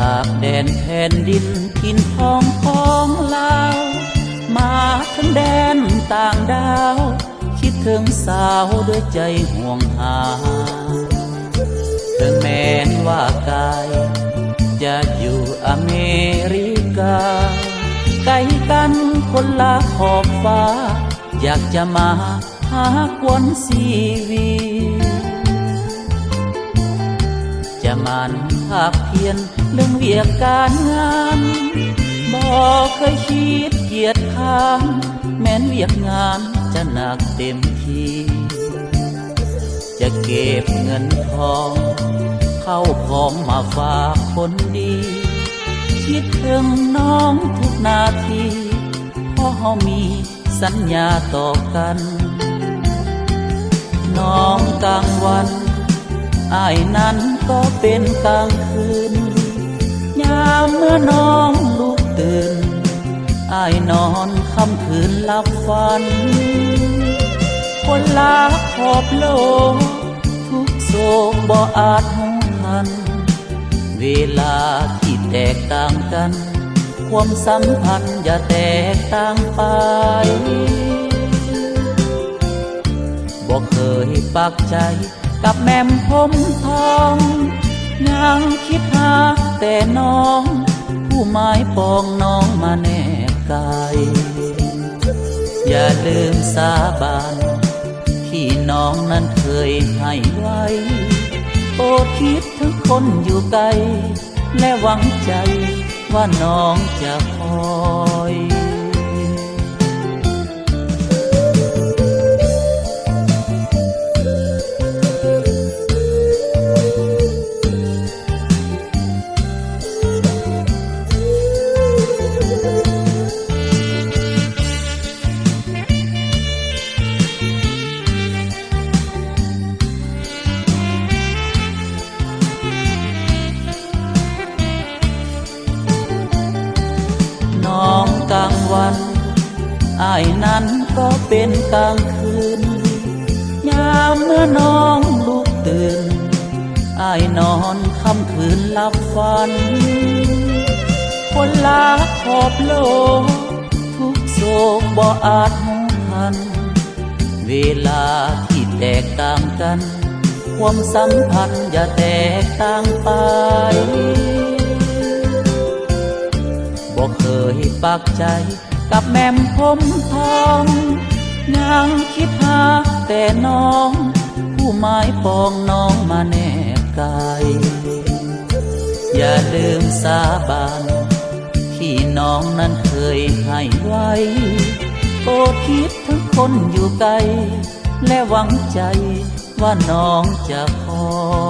จากแดนแผ่นดินทินทองของลาวมาถึงแดนต่างดาวคิดถึงสาวด้วยใจห่วงหาถึงแม้นว่ากายจะอยู่อเมริกาไกลกันคนละขอบฟ้าอยากจะมาหาควนชีวีจะมันภาคเพียรเรื่องเวียกการงานบอกเคยคิดเกียจค้านแม้นเวียกงานจะหนักเต็มที่จะเก็บเงินทองเข้าของมาฝากคนดีคิดถึงน้องทุกนาทีเพราะเรามีสัญญาต่อกันน้องกลางวันอ้ายนั้นก็เป็นกลางคืนยามเมื่อน้องลุกตื่นอ้ายนอนค่ำคืนหลับฝันคนละขอบโลกทุกโศกบ่อาจหูทันเวลาที่แตกต่างกันความสัมพันธ์อย่าแตกต่างไปบ่เคยปักใจกับแม่มผมทองยังคิดหาแต่น้องผู้หมายปองน้องมาแนบกายอย่าลืมสาบานที่น้องนั้นเคยให้ไว้โปรดคิดถึงคนอยู่ไกลและหวังใจว่าน้องจะคอยน้องกลางวันอ้ายนั้นก็เป็นกลางคืนยามเมื่อน้องลุกตื่นอ้ายนอนค่ำคืนหลับฝันคนละขอบโลกทุกโศกบ่อาจหูทันเวลาที่แตกต่างกันความสัมพันธ์อย่าแตกต่างไปบ่เคยปักใจกับแม่มผมทองยังคิดหาแต่น้องผู้หมายปองน้องมาแนบกายอย่าลืมสาบานที่น้องนั้นเคยให้ไว้โปรดคิดถึงคนอยู่ไกลและหวังใจว่าน้องจะคอย